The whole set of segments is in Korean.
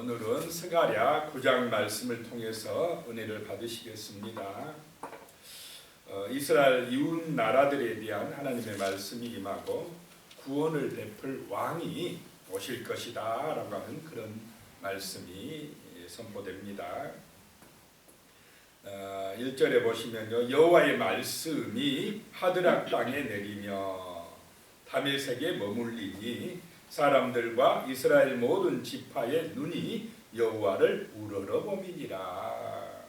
오늘은 스가랴 9장 말씀을 통해서 은혜를 받으시겠습니다. 이스라엘 이웃 나라들에 대한 하나님의 말씀이 임하고 구원을 베풀 왕이 오실 것이다 라고 하는 그런 말씀이 선포됩니다. 1절에 보시면요, 여호와의 말씀이 하드락 땅에 내리며 다메섹에 머물리니 사람들과 이스라엘 모든 지파의 눈이 여호와를 우러러봄이니라.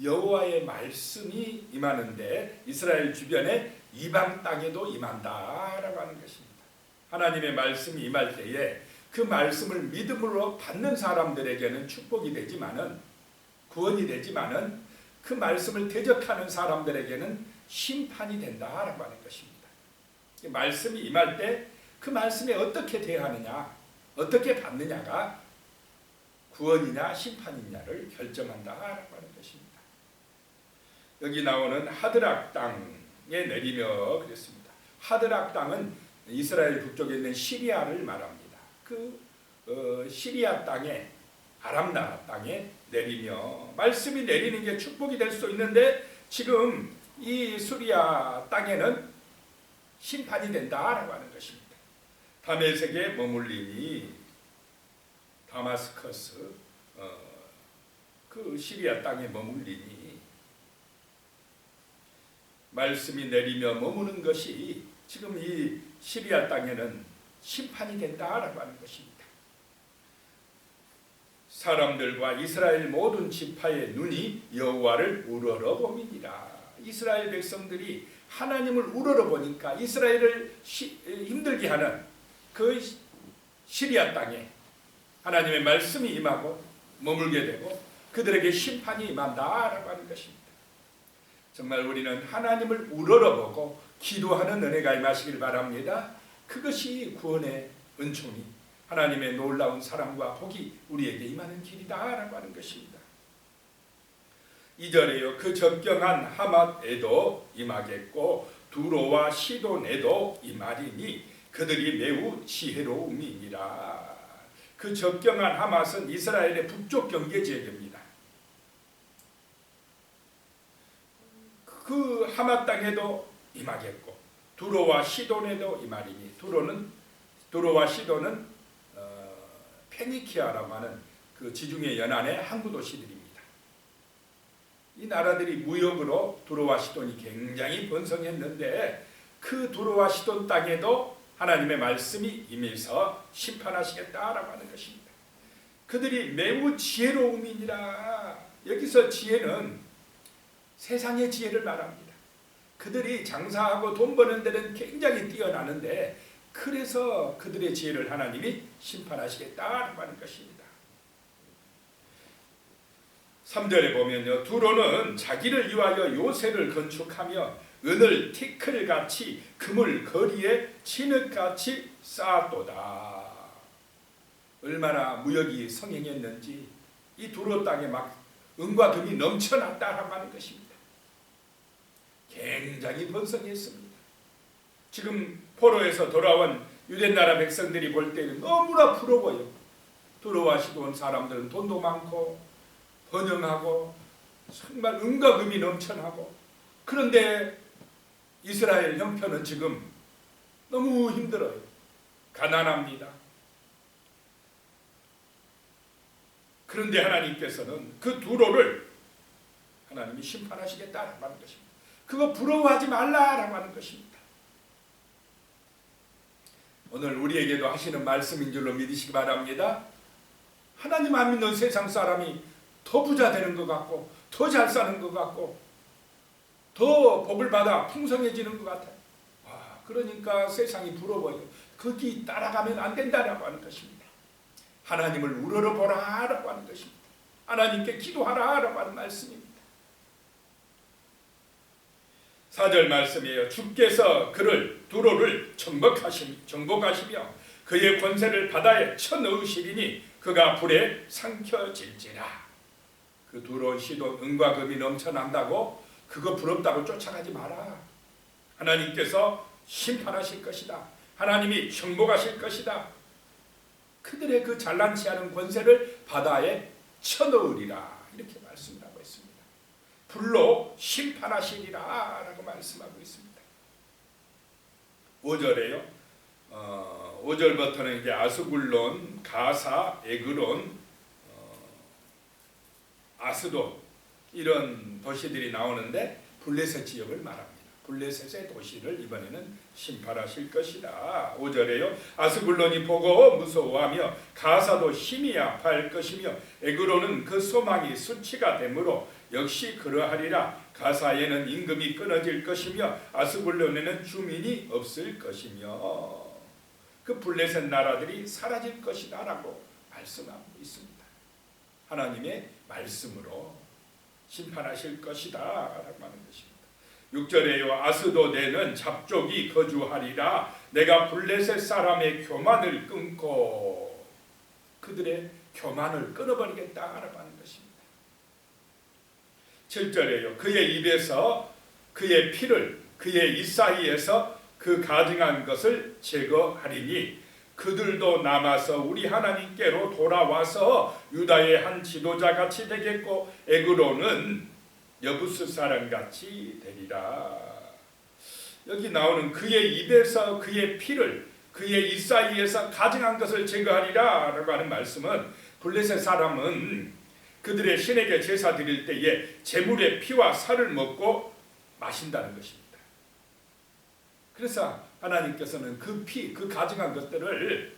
여호와의 말씀이 임하는데 이스라엘 주변의 이방 땅에도 임한다라고 하는 것입니다. 하나님의 말씀이 임할 때에 그 말씀을 믿음으로 받는 사람들에게는 축복이 되지만은, 구원이 되지만은, 그 말씀을 대적하는 사람들에게는 심판이 된다라고 하는 것입니다. 말씀이 임할 때 그 말씀에 어떻게 대하느냐, 어떻게 받느냐가 구원이냐 심판이냐를 결정한다라고 하는 것입니다. 여기 나오는 하드락 땅에 내리며 그랬습니다. 하드락 땅은 이스라엘 북쪽에 있는 시리아를 말합니다. 시리아 땅에, 아람 나라 땅에 내리며, 말씀이 내리는 게 축복이 될 수 있는데 지금 이 시리아 땅에는 심판이 된다라고 하는 것입니다. 다메섹에 머물리니, 다마스커스, 그 시리아 땅에 머물리니, 말씀이 내리며 머무는 것이 지금 이 시리아 땅에는 심판이 된다라고 하는 것입니다. 사람들과 이스라엘 모든 지파의 눈이 여호와를 우러러봄이니라. 이스라엘 백성들이 하나님을 우러러보니까 이스라엘을 힘들게 하는 그 시리아 땅에 하나님의 말씀이 임하고 머물게 되고 그들에게 심판이 임한다라고 하는 것입니다. 정말 우리는 하나님을 우러러보고 기도하는 은혜가 임하시길 바랍니다. 그것이 구원의 은총이, 하나님의 놀라운 사랑과 복이 우리에게 임하는 길이다라고 하는 것입니다. 2절에요. 그 적경한 하맛에도 임하겠고 두로와 시돈에도 임하리니 그들이 매우 지혜로움이니라. 그 적경한 하맛은 이스라엘의 북쪽 경계 지역입니다. 그 하맛 땅에도 임하겠고 두로와 시돈에도 임하리니, 두로와 시돈은 페니키아라고 하는 그 지중해 연안의 항구 도시들입니다. 이 나라들이 무역으로 두로와 시돈이 굉장히 번성했는데 그 두로와 시돈 땅에도 하나님의 말씀이 임해서 심판하시겠다라고 하는 것입니다. 그들이 매우 지혜로움이니라. 여기서 지혜는 세상의 지혜를 말합니다. 그들이 장사하고 돈 버는 데는 굉장히 뛰어나는데 그래서 그들의 지혜를 하나님이 심판하시겠다라고 하는 것입니다. 3절에 보면요, 두로는 자기를 위하여 요새를 건축하며 은을 티끌같이 금을 거리에 진흙같이 쌓았도다. 얼마나 무역이 성행했는지 이 두로 땅에 막 은과 금이 넘쳐났다라고 하는 것입니다. 굉장히 번성했습니다. 지금 포로에서 돌아온 유대나라 백성들이 볼 때는 너무나 부러워요. 두로와 시돈 사람들은 돈도 많고 번영하고 정말 은과 금이 넘쳐나고, 그런데 이스라엘 형편은 지금 너무 힘들어요. 가난합니다. 그런데 하나님께서는 그 두로를 하나님이 심판하시겠다라고 하는 것입니다. 그거 부러워하지 말라라고 하는 것입니다. 오늘 우리에게도 하시는 말씀인 줄로 믿으시기 바랍니다. 하나님 안 믿는 세상 사람이 더 부자 되는 것 같고 더 잘 사는 것 같고 더 복을 받아 풍성해지는 것 같아요. 그러니까 세상이 부러워요. 거기 따라가면 안 된다라고 하는 것입니다. 하나님을 우러러보라라고 하는 것입니다. 하나님께 기도하라라고 하는 말씀입니다. 4절 말씀이에요. 주께서 그를 두로를 정복하시며 그의 권세를 바다에 쳐넣으시리니 그가 불에 삼켜질지라. 그 두로 시돈 은과 금이 넘쳐난다고 그거 부럽다고 쫓아가지 마라. 하나님께서 심판하실 것이다. 하나님이 정복하실 것이다. 그들의 그 잘난치 않은 권세를 바다에 쳐넣으리라 이렇게 말씀을 하고 있습니다. 불로 심판하시리라 라고 말씀하고 있습니다. 5절에요. 5절부터는 이제 아스굴론, 가사, 에그론, 아스도 이런 도시들이 나오는데 블레셋 지역을 말합니다. 블레셋의 도시를 이번에는 심판하실 것이다. 5절에요. 아스굴론이 보고 무서워하며 가사도 힘이 아파할 것이며 에그론은 그 소망이 수치가 되므로 역시 그러하리라. 가사에는 임금이 끊어질 것이며 아스굴론에는 주민이 없을 것이며 그 블레셋 나라들이 사라질 것이다 라고 말씀하고 있습니다. 하나님의 말씀으로 심판하실 것이다 라고 하는 것입니다. 6절에요. 아스도데는 잡족이 거주하리라. 내가 블레셋 사람의 교만을 끊고 그들의 교만을 끊어버리겠다라고 하는 것입니다. 7절에요. 그의 입에서 그의 피를 그의 입 사이에서 그 가증한 것을 제거하리니 그들도 남아서 우리 하나님께로 돌아와서 유다의 한 지도자같이 되겠고 에그론은 여부스 사람같이 되리라. 여기 나오는 그의 입에서 그의 피를 그의 입 사이에서 가증한 것을 제거하리라 라고 하는 말씀은 블레셋 사람은 그들의 신에게 제사 드릴 때에 제물의 피와 살을 먹고 마신다는 것입니다. 그래서 하나님께서는 그 피, 그 가증한 것들을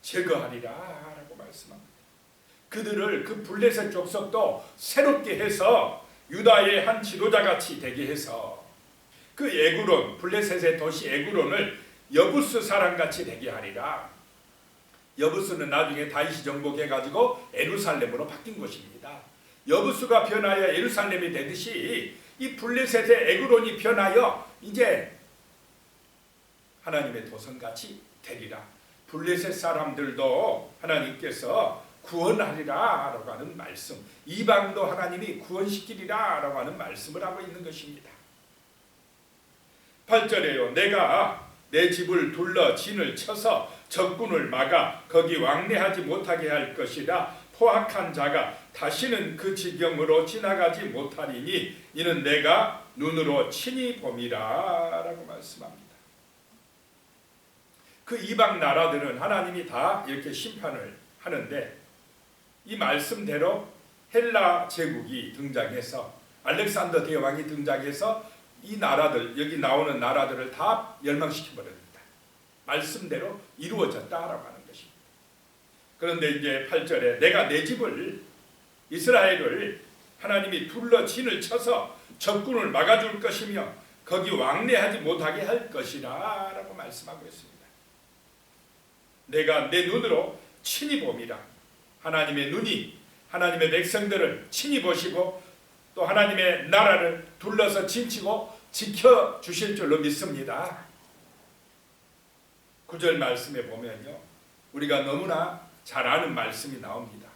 제거하리라 라고 말씀합니다. 그들을 그 블레셋 족속도 새롭게 해서 유다의 한 지도자같이 되게 해서 그 에그론, 블레셋의 도시 에그론을 여부스 사람같이 되게 하리라. 여부스는 나중에 다윗이 정복해가지고 예루살렘으로 바뀐 곳입니다. 여부스가 변하여 예루살렘이 되듯이 이 블레셋의 에그론이 변하여 이제 하나님의 도성같이 되리라. 블레셋 사람들도 하나님께서 구원하리라 라고 하는 말씀, 이방도 하나님이 구원시키리라 라고 하는 말씀을 하고 있는 것입니다. 8절에요. 내가 내 집을 둘러 진을 쳐서 적군을 막아 거기 왕래하지 못하게 할 것이라. 포악한 자가 다시는 그 지경으로 지나가지 못하리니 이는 내가 눈으로 친히 봄이라 라고 말씀합니다. 그 이방 나라들은 하나님이 다 이렇게 심판을 하는데 이 말씀대로 헬라 제국이 등장해서 알렉산더 대왕이 등장해서 이 나라들, 여기 나오는 나라들을 다 멸망시켜버립니다. 말씀대로 이루어졌다라고 하는 것입니다. 그런데 이제 8절에 내가 내 집을 이스라엘을 하나님이 둘러 진을 쳐서 적군을 막아줄 것이며 거기 왕래하지 못하게 할 것이라 라고 말씀하고 있습니다. 내가 내 눈으로 친히 봄이라. 하나님의 눈이 하나님의 백성들을 친히 보시고 또 하나님의 나라를 둘러서 진치고 지켜주실 줄로 믿습니다. 9절 말씀에 보면요, 우리가 너무나 잘 아는 말씀이 나옵니다.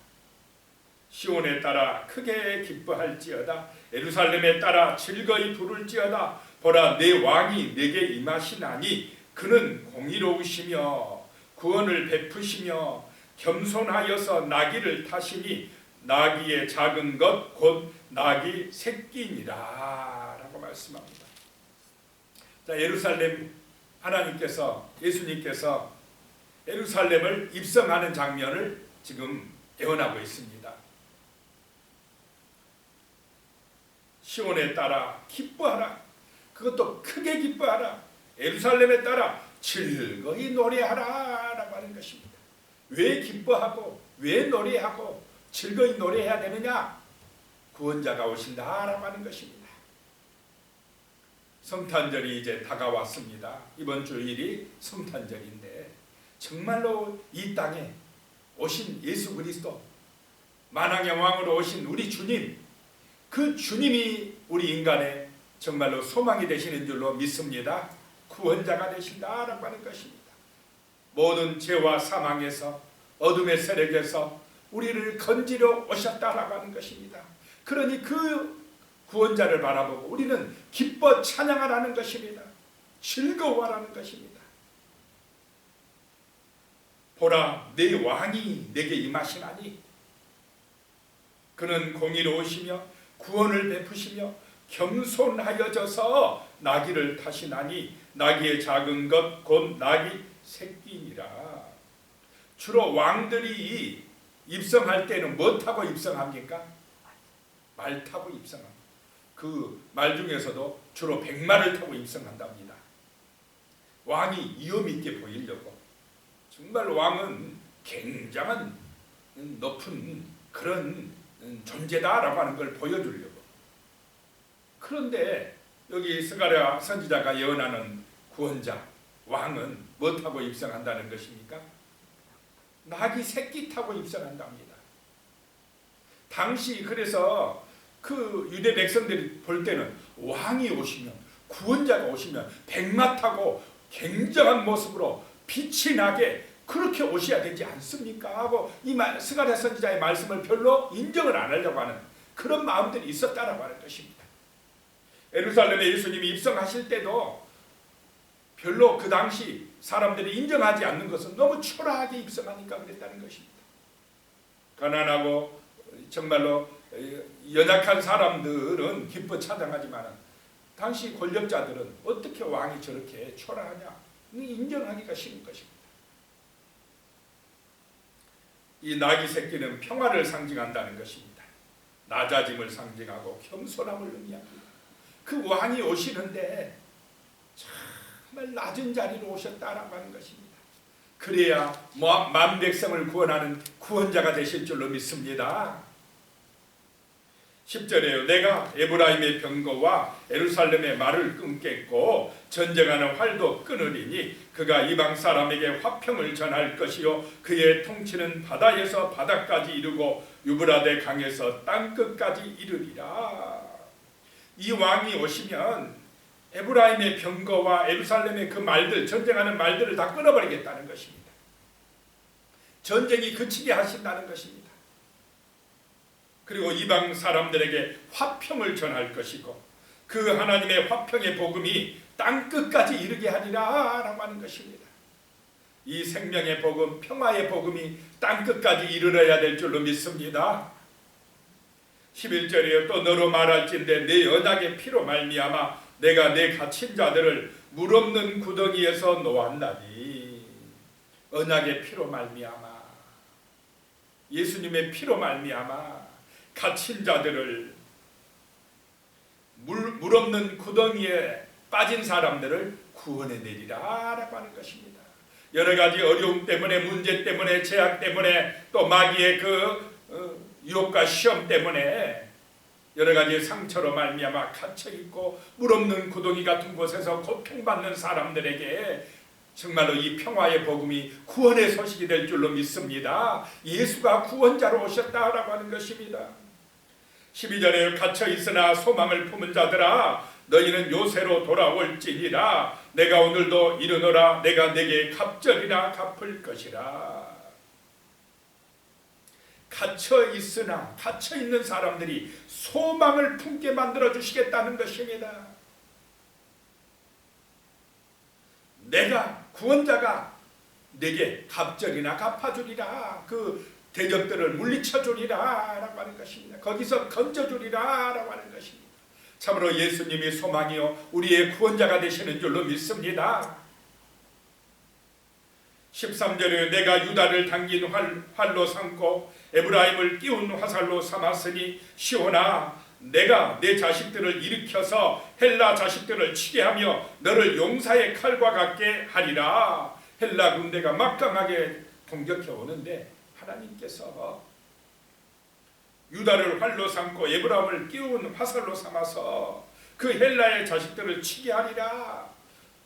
시온에 따라 크게 기뻐할지어다. 예루살렘에 따라 즐거이 부를지어다. 보라, 내 왕이 내게 임하시나니 그는 공의로우시며 구원을 베푸시며 겸손하여서 나귀를 타시니 나귀의 작은 것 곧 나귀 새끼니라 라고 말씀합니다. 자, 예루살렘 하나님께서 예수님께서 예루살렘을 입성하는 장면을 지금 예언하고 있습니다. 시온에 따라 기뻐하라. 그것도 크게 기뻐하라. 예루살렘에 따라 즐거이 노래하라 라고 하는 것입니다. 왜 기뻐하고 왜 노래하고 즐거이 노래해야 되느냐? 구원자가 오신다라고 하는 것입니다. 성탄절이 이제 다가왔습니다. 이번 주일이 성탄절인데 정말로 이 땅에 오신 예수 그리스도, 만왕의 왕으로 오신 우리 주님, 그 주님이 우리 인간의 정말로 소망이 되시는 줄로 믿습니다. 구원자가 되신다라고 하는 것입니다. 모든 죄와 사망에서 어둠의 세력에서 우리를 건지려 오셨다라고 하는 것입니다. 그러니 그 구원자를 바라보고 우리는 기뻐 찬양하라는 것입니다. 즐거워하라는 것입니다. 보라, 내 왕이 내게 임하시나니 그는 공의로우시며 구원을 베푸시며 겸손하여져서 나귀를 타시나니 나귀의 작은 것 곧 나귀 새끼니라. 주로 왕들이 입성할 때는 뭐 타고 입성합니까? 말 타고 입성합니다. 그 말 중에서도 주로 백마를 타고 입성한답니다. 왕이 위험 있게 보이려고. 정말 왕은 굉장한 높은 그런 존재다라고 하는 걸 보여주려고. 그런데 여기 스가랴 선지자가 예언하는 구원자 왕은 뭐 타고 입성한다는 것입니까? 나귀 새끼 타고 입성한답니다. 당시 그래서 그 유대 백성들이 볼 때는 왕이 오시면, 구원자가 오시면 백마 타고 굉장한 모습으로 빛이 나게 그렇게 오셔야 되지 않습니까? 하고 이 스가랴 선지자의 말씀을 별로 인정을 안 하려고 하는 그런 마음들이 있었다라고 하는 것입니다. 예루살렘에 예수님이 입성하실 때도 별로 그 당시 사람들이 인정하지 않는 것은 너무 초라하게 입성하니까 그랬다는 것입니다. 가난하고 정말로 연약한 사람들은 기뻐 찬양하지만 당시 권력자들은 어떻게 왕이 저렇게 초라하냐 인정하기가 쉬운 것입니다. 이 나귀 새끼는 평화를 상징한다는 것입니다. 낮아짐을 상징하고 겸손함을 의미합니다. 그 왕이 오시는데 정말 낮은 자리로 오셨다라고 하는 것입니다. 그래야 만 백성을 구원하는 구원자가 되실 줄로 믿습니다. 10절에요. 내가 에브라임의 병거와 예루살렘의 말을 끊겠고 전쟁하는 활도 끊으리니 그가 이방 사람에게 화평을 전할 것이요 그의 통치는 바다에서 바다까지 이르고 유브라데 강에서 땅끝까지 이르리라. 이 왕이 오시면 에브라임의 병거와 예루살렘의 그 말들, 전쟁하는 말들을 다 끊어버리겠다는 것입니다. 전쟁이 그치게 하신다는 것입니다. 그리고 이방 사람들에게 화평을 전할 것이고 그 하나님의 화평의 복음이 땅끝까지 이르게 하리라 라고 하는 것입니다. 이 생명의 복음, 평화의 복음이 땅끝까지 이르러야 될 줄로 믿습니다. 11절이요. 또 너로 말할진대 내 언약의 피로 말미암아 내가 내 갇힌 자들을 물 없는 구덩이에서 놓았나니. 언약의 피로 말미암아, 예수님의 피로 말미암아 갇힌 자들을, 물 없는 구덩이에 빠진 사람들을 구원해내리라 라고 하는 것입니다. 여러 가지 어려움 때문에, 문제 때문에, 제약 때문에, 또 마귀의 유혹과 시험 때문에 여러 가지 상처로 말미암아 갇혀있고 물 없는 구덩이 같은 곳에서 고통받는 사람들에게 정말로 이 평화의 복음이 구원의 소식이 될 줄로 믿습니다. 예수가 구원자로 오셨다라고 하는 것입니다. 12절에 갇혀있으나 소망을 품은 자들아 너희는 요새로 돌아올지니라. 내가 오늘도 이르노라. 내가 내게 갑절이나 갚을 것이라. 갇혀있으나, 갇혀있는 사람들이 소망을 품게 만들어 주시겠다는 것입니다. 내가, 구원자가 내게 갑절이나 갚아주리라. 그 대적들을 물리쳐주리라 라고 하는 것입니다. 거기서 건져주리라 라고 하는 것입니다. 참으로 예수님이 소망이요 우리의 구원자가 되시는 줄로 믿습니다. 13절에 내가 유다를 당긴 활로 삼고 에브라임을 띄운 화살로 삼았으니 시온아 내가 내 자식들을 일으켜서 헬라 자식들을 치게 하며 너를 용사의 칼과 같게 하리라. 헬라 군대가 막강하게 공격해 오는데 하나님께서 유다를 활로 삼고 에브라임을 띄운 화살로 삼아서 그 헬라의 자식들을 치게 하리라.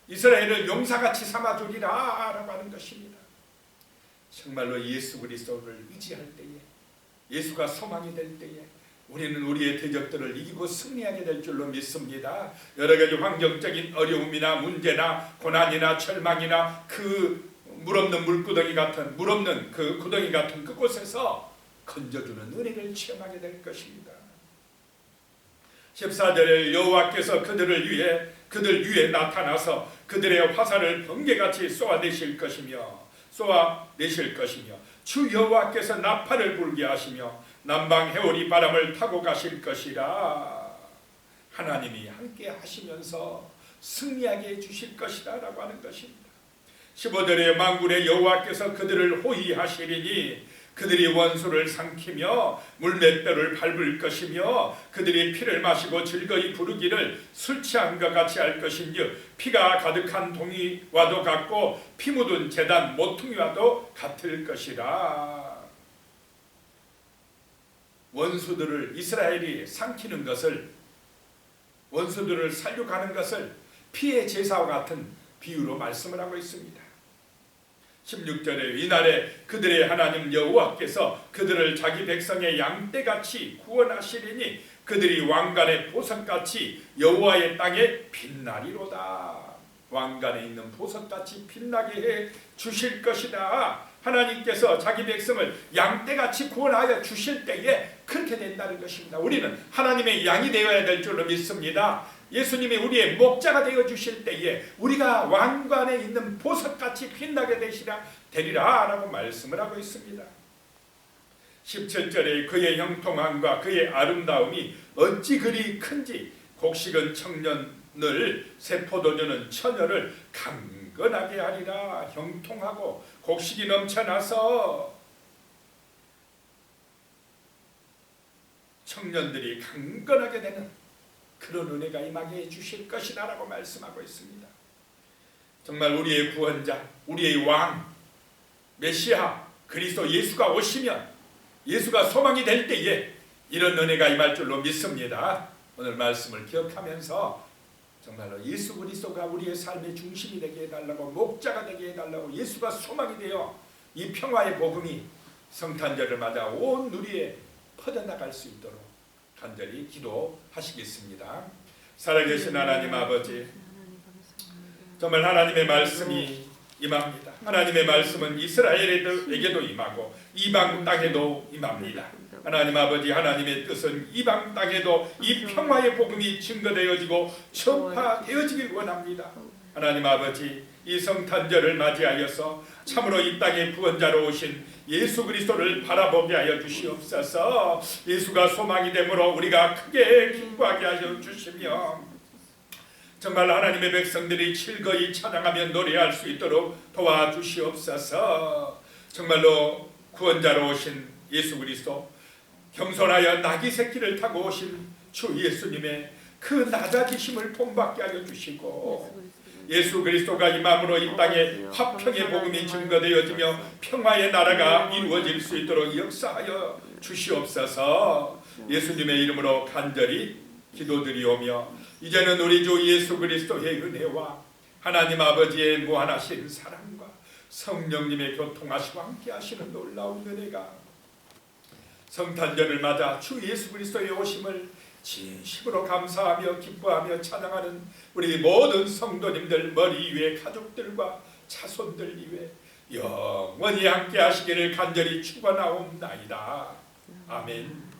이스라엘을 용사같이 삼아주리라 라고 하는 것입니다. 정말로 예수 그리스도를 의지할 때에, 예수가 소망이 될 때에 우리는 우리의 대적들을 이기고 승리하게 될 줄로 믿습니다. 여러 가지 환경적인 어려움이나 문제나 고난이나 절망이나 그 물없는 물구덩이 같은, 물없는 그 구덩이 같은 그곳에서 건져주는 은혜를 체험하게 될 것입니다. 14절에 여호와께서 그들 위에 나타나서 그들의 화살을 번개같이 쏘아내실 것이며 쏘아내실 것이며 주 여호와께서 나팔을 불게 하시며 남방 해오리 바람을 타고 가실 것이라. 하나님이 함께 하시면서 승리하게 해주실 것이다 라고 하는 것입니다. 15절에 만군의 여호와께서 그들을 호위하시리니 그들이 원수를 삼키며 물맷돌을 밟을 것이며 그들이 피를 마시고 즐거이 부르기를 술 취한 것 같이 할 것인즉 피가 가득한 동이와도 같고 피 묻은 제단 모퉁이와도 같을 것이라. 원수들을 이스라엘이 삼키는 것을, 원수들을 살려가는 것을 피의 제사와 같은 비유로 말씀을 하고 있습니다. 16절에 이날에 그들의 하나님 여호와께서 그들을 자기 백성의 양떼같이 구원하시리니 그들이 왕관의 보석같이 여호와의 땅에 빛나리로다. 왕관에 있는 보석같이 빛나게 해 주실 것이다. 하나님께서 자기 백성을 양떼같이 구원하여 주실 때에 그렇게 된다는 것입니다. 우리는 하나님의 양이 되어야 될 줄로 믿습니다. 예수님이 우리의 목자가 되어 주실 때에 우리가 왕관에 있는 보석같이 빛나게 되리라 라고 말씀을 하고 있습니다. 17절에 그의 형통함과 그의 아름다움이 어찌 그리 큰지 곡식은 청년을 새 포도주는 처녀를 강건하게 하리라. 형통하고 곡식이 넘쳐나서 청년들이 강건하게 되는 그런 은혜가 임하게 해주실 것이다 라고 말씀하고 있습니다. 정말 우리의 구원자, 우리의 왕, 메시아 그리스도 예수가 오시면, 예수가 소망이 될 때에 이런 은혜가 임할 줄로 믿습니다. 오늘 말씀을 기억하면서 정말로 예수 그리스도가 우리의 삶의 중심이 되게 해달라고, 목자가 되게 해달라고, 예수가 소망이 되어 이 평화의 복음이 성탄절을 맞아 온 누리에 퍼져나갈 수 있도록 간절히 기도하시겠습니다. 살아계신 하나님 아버지, 정말 하나님의 말씀이 임합니다. 하나님의 말씀은 이스라엘에게도 임하고 이방 땅에도 임합니다. 하나님 아버지, 하나님의 뜻은 이방 땅에도 이 평화의 복음이 증거되어지고 전파되어지길 원합니다. 하나님 아버지, 이 성탄절을 맞이하여서 참으로 이 땅의 구원자로 오신 예수 그리스도를 바라보게 하여 주시옵소서. 예수가 소망이 되므로 우리가 크게 기뻐하게 하여 주시며 정말 하나님의 백성들이 즐거이 찬양하며 노래할 수 있도록 도와주시옵소서. 정말로 구원자로 오신 예수 그리스도, 겸손하여 나귀 새끼를 타고 오신 주 예수님의 그 낮아지심을 본받게 하여 주시고 예수 그리스도가 임함으로 이 땅에 화평의 복음이 증거되어지며 평화의 나라가 이루어질 수 있도록 역사하여 주시옵소서. 예수님의 이름으로 간절히 기도드리오며 이제는 우리 주 예수 그리스도의 은혜와 하나님 아버지의 무한하신 사랑과 성령님의 교통하시고 함께 하시는 놀라운 은혜가 성탄절을 맞아 주 예수 그리스도의 오심을 진심으로 감사하며 기뻐하며 찬양하는 우리 모든 성도님들, 머리 위에 가족들과 자손들 위에 영원히 함께 하시기를 간절히 축원하옵나이다. 아멘.